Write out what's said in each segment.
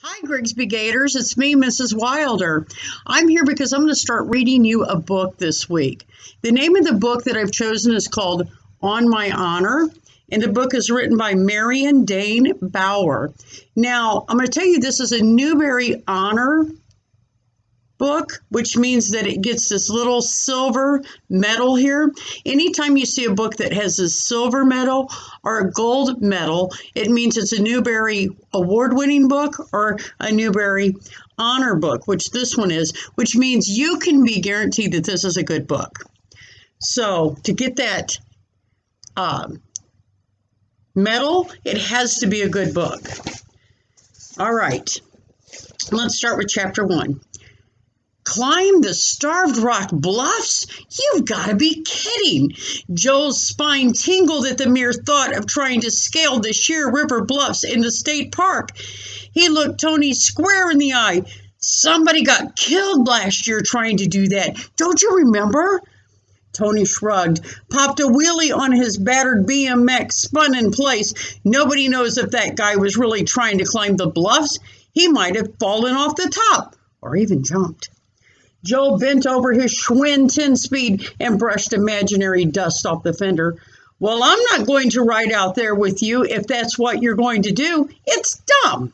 Hi, Grigsby Gators. It's me, Mrs. Wilder. I'm here because I'm going to start reading you a book this week. The name of the book that I've chosen is called On My Honor, and the book is written by Marion Dane Bauer. Now, I'm going to tell you this is a Newbery Honor book, which means that it gets this little silver medal here. Anytime you see a book that has a silver medal or a gold medal, it means it's a Newbery award-winning book or a Newbery honor book, which this one is, which means you can be guaranteed that this is a good book. So to get that medal, it has to be a good book. All right, let's start with chapter 1. Climb the Starved Rock Bluffs? You've got to be kidding. Joel's spine tingled at the mere thought of trying to scale the sheer river bluffs in the state park. He looked Tony square in the eye. Somebody got killed last year trying to do that. Don't you remember? Tony shrugged, popped a wheelie on his battered BMX, spun in place. Nobody knows if that guy was really trying to climb the bluffs. He might have fallen off the top or even jumped. Joel bent over his Schwinn 10-speed and brushed imaginary dust off the fender. Well, I'm not going to ride out there with you if that's what you're going to do. It's dumb.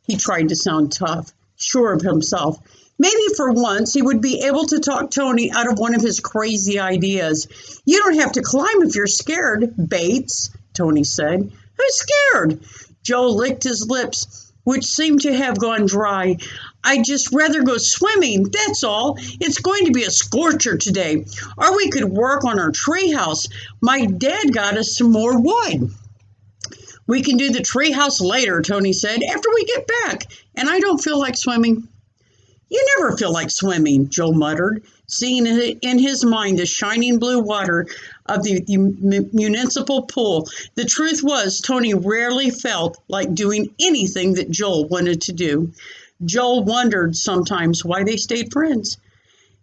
He tried to sound tough, sure of himself. Maybe for once he would be able to talk Tony out of one of his crazy ideas. You don't have to climb if you're scared, Bates, Tony said. Who's scared? Joel licked his lips, which seemed to have gone dry. I'd just rather go swimming, that's all. It's going to be a scorcher today. Or we could work on our treehouse. My dad got us some more wood. We can do the treehouse later, Tony said, after we get back. And I don't feel like swimming. You never feel like swimming, Joel muttered, seeing in his mind the shining blue water of the municipal pool. The truth was, Tony rarely felt like doing anything that Joel wanted to do. Joel wondered sometimes why they stayed friends.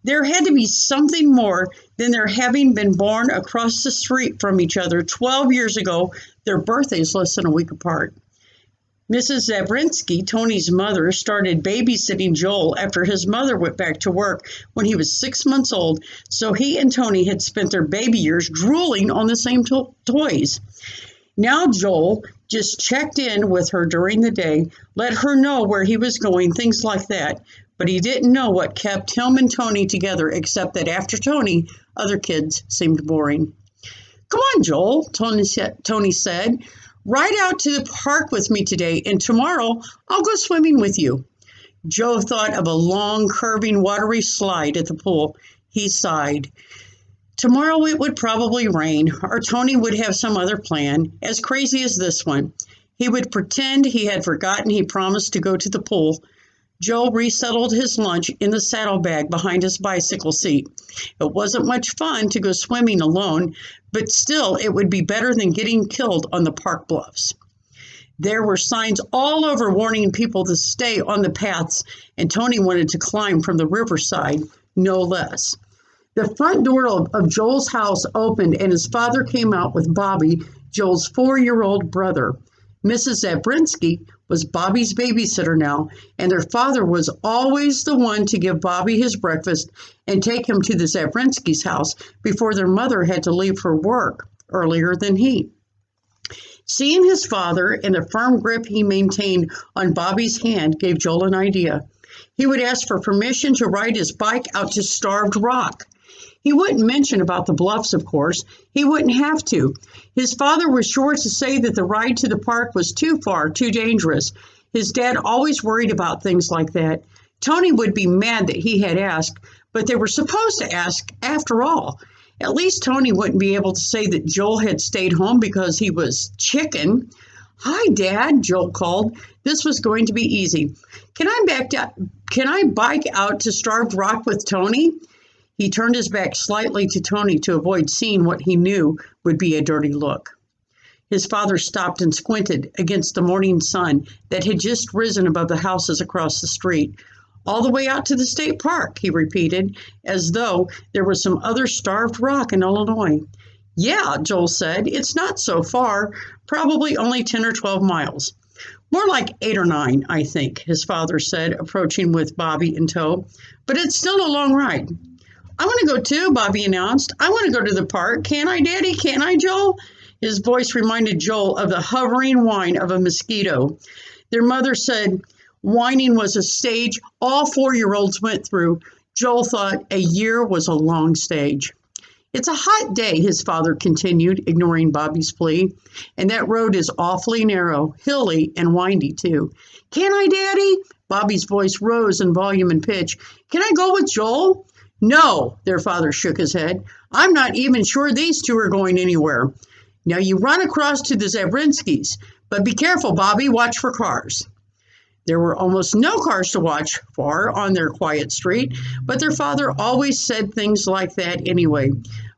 There had to be something more than their having been born across the street from each other 12 years ago, their birthdays less than a week apart. Mrs. Zabrinsky, Tony's mother, started babysitting Joel after his mother went back to work when he was 6 months old, so he and Tony had spent their baby years drooling on the same toys. Now Joel just checked in with her during the day, let her know where he was going, things like that. But he didn't know what kept him and Tony together, except that after Tony, other kids seemed boring. Come on, Joel, Tony said. Ride out to the park with me today, and tomorrow I'll go swimming with you. Joe thought of a long, curving, watery slide at the pool. He sighed. Tomorrow it would probably rain, or Tony would have some other plan, as crazy as this one. He would pretend he had forgotten he promised to go to the pool. Joe resettled his lunch in the saddlebag behind his bicycle seat. It wasn't much fun to go swimming alone, but still it would be better than getting killed on the park bluffs. There were signs all over warning people to stay on the paths, and Tony wanted to climb from the riverside, no less. The front door of Joel's house opened, and his father came out with Bobby, Joel's 4-year-old brother. Mrs. Zabrinsky was Bobby's babysitter now, and their father was always the one to give Bobby his breakfast and take him to the Zabrinskys' house before their mother had to leave for work earlier than he. Seeing his father and the firm grip he maintained on Bobby's hand gave Joel an idea. He would ask for permission to ride his bike out to Starved Rock. He wouldn't mention about the bluffs, of course. He wouldn't have to. His father was sure to say that the ride to the park was too far, too dangerous. His dad always worried about things like that. Tony would be mad that he had asked, but they were supposed to ask after all. At least Tony wouldn't be able to say that Joel had stayed home because he was chicken. Hi, Dad, Joel called. This was going to be easy. Can I bike out to Starved Rock with Tony? He turned his back slightly to Tony to avoid seeing what he knew would be a dirty look. His father stopped and squinted against the morning sun that had just risen above the houses across the street. All the way out to the state park, he repeated, as though there was some other Starved Rock in Illinois. Yeah, Joel said, it's not so far, probably only 10 or 12 miles. More like 8 or 9, I think, his father said, approaching with Bobby in tow. But it's still a long ride. I want to go too, Bobby announced. I want to go to the park. Can't I, Daddy? Can't I, Joel? His voice reminded Joel of the hovering whine of a mosquito. Their mother said whining was a stage all 4-year-olds went through. Joel thought a year was a long stage. It's a hot day, his father continued, ignoring Bobby's plea. And that road is awfully narrow, hilly, and windy, too. Can I, Daddy? Bobby's voice rose in volume and pitch. Can I go with Joel? No, their father shook his head. I'm not even sure these two are going anywhere. Now you run across to the Zabrinskys, but be careful, Bobby. Watch for cars. There were almost no cars to watch for on their quiet street, but their father always said things like that anyway.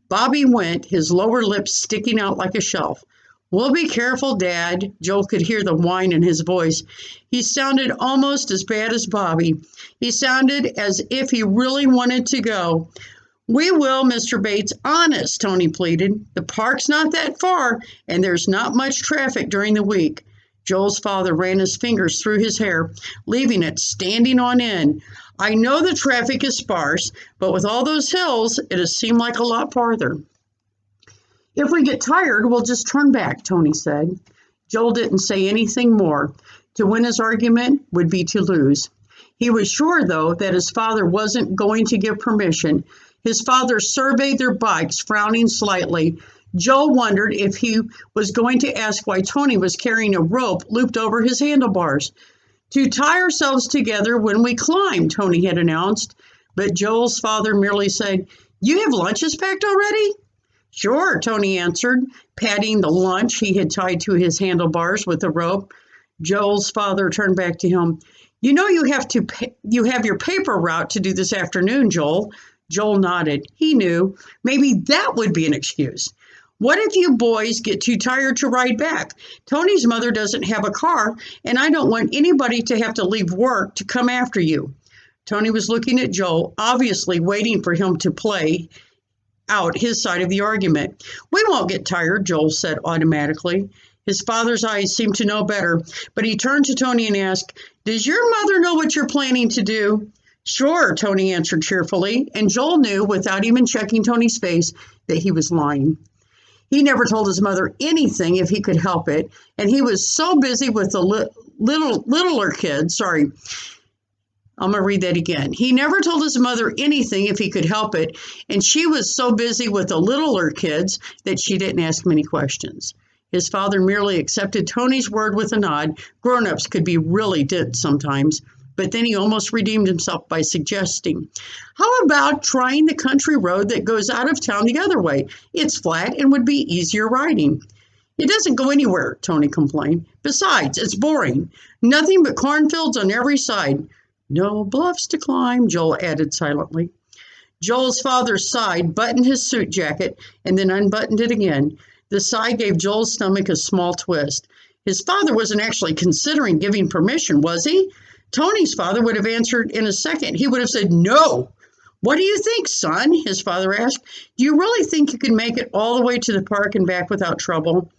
Bobby went, his lower lip sticking out like a shelf. We'll be careful, Dad. Joel could hear the whine in his voice. He sounded almost as bad as Bobby. He sounded as if he really wanted to go. We will, Mr. Bates. Honest, Tony pleaded. The park's not that far, and there's not much traffic during the week. Joel's father ran his fingers through his hair, leaving it standing on end. I know the traffic is sparse, but with all those hills, it has seemed like a lot farther. If we get tired, we'll just turn back, Tony said. Joel didn't say anything more. To win his argument would be to lose. He was sure, though, that his father wasn't going to give permission. His father surveyed their bikes, frowning slightly. Joel wondered if he was going to ask why Tony was carrying a rope looped over his handlebars. To tie ourselves together when we climb, Tony had announced. But Joel's father merely said, You have lunches packed already? Sure, Tony answered, patting the lunch he had tied to his handlebars with a rope. Joel's father turned back to him. You know you have your paper route to do this afternoon, Joel. Joel nodded. He knew. Maybe that would be an excuse. What if you boys get too tired to ride back? Tony's mother doesn't have a car, and I don't want anybody to have to leave work to come after you. Tony was looking at Joel, obviously waiting for him to play out his side of the argument. We won't get tired, Joel said automatically. His father's eyes seemed to know better, but he turned to Tony and asked, Does your mother know what you're planning to do? Sure, Tony answered cheerfully, and Joel knew, without even checking Tony's face, that he was lying. He never told his mother anything if he could help it, and he was so busy with the littler kids. I'm going to read that again. He never told his mother anything if he could help it, and she was so busy with the littler kids that she didn't ask many questions. His father merely accepted Tony's word with a nod. Grown-ups could be really dense sometimes. But then he almost redeemed himself by suggesting, How about trying the country road that goes out of town the other way? It's flat and would be easier riding. It doesn't go anywhere, Tony complained. Besides, it's boring. Nothing but cornfields on every side. No bluffs to climb, Joel added silently. Joel's father sighed, buttoned his suit jacket, and then unbuttoned it again. The sigh gave Joel's stomach a small twist. His father wasn't actually considering giving permission, was he? Tony's father would have answered in a second. He would have said, No. What do you think, son? His father asked. Do you really think you can make it all the way to the park and back without trouble?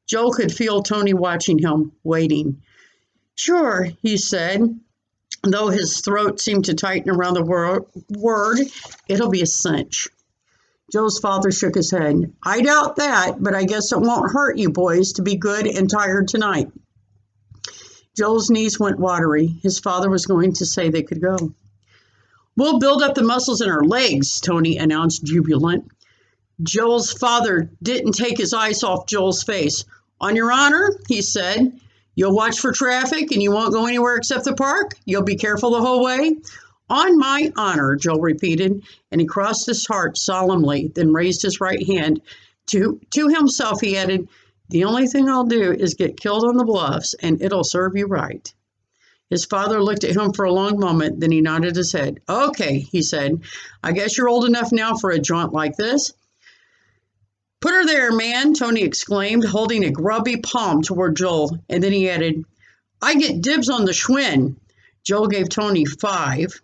Joel could feel Tony watching him, waiting. Sure, he said, though his throat seemed to tighten around the word. It'll be a cinch. Joel's father shook his head. I doubt that, but I guess it won't hurt you boys to be good and tired tonight. Joel's knees went watery. His father was going to say they could go. We'll build up the muscles in our legs, Tony announced, jubilant. Joel's father didn't take his eyes off Joel's face. On your honor, he said, you'll watch for traffic and you won't go anywhere except the park? You'll be careful the whole way? On my honor, Joel repeated, and he crossed his heart solemnly, then raised his right hand. To himself, he added, The only thing I'll do is get killed on the bluffs, and it'll serve you right. His father looked at him for a long moment, then he nodded his head. Okay, he said, I guess you're old enough now for a jaunt like this. Put her there, man, Tony exclaimed, holding a grubby palm toward Joel, and then he added, I get dibs on the Schwinn. Joel gave Tony 5.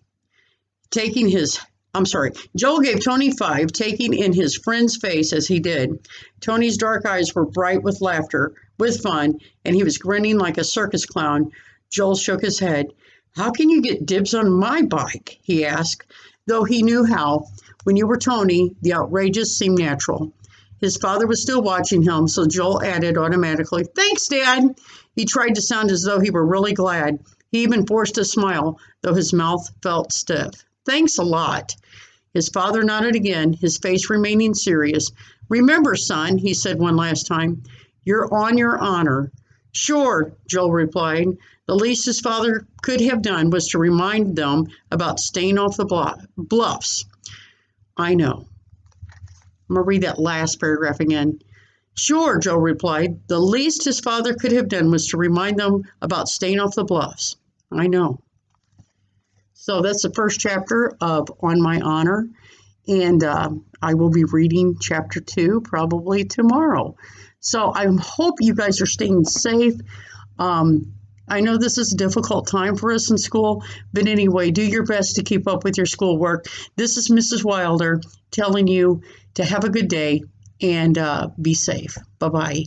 Taking his I'm sorry. Joel gave Tony 5, taking in his friend's face as he did. Tony's dark eyes were bright with laughter, with fun, and he was grinning like a circus clown. Joel shook his head. How can you get dibs on my bike? He asked, though he knew how. When you were Tony, the outrageous seemed natural. His father was still watching him, so Joel added automatically, Thanks, Dad. He tried to sound as though he were really glad. He even forced a smile, though his mouth felt stiff. Thanks a lot. His father nodded again, his face remaining serious. Remember, son, he said one last time, you're on your honor. Sure, Joel replied. The least his father could have done was to remind them about staying off the bluffs. I know. I'm going to read that last paragraph again. Sure, Joe replied. The least his father could have done was to remind them about staying off the bluffs. I know. So that's the first chapter of On My Honor, and I will be reading chapter 2 probably tomorrow. So I hope you guys are staying safe. I know this is a difficult time for us in school, but anyway, do your best to keep up with your schoolwork. This is Mrs. Wilder telling you to have a good day and be safe. Bye-bye.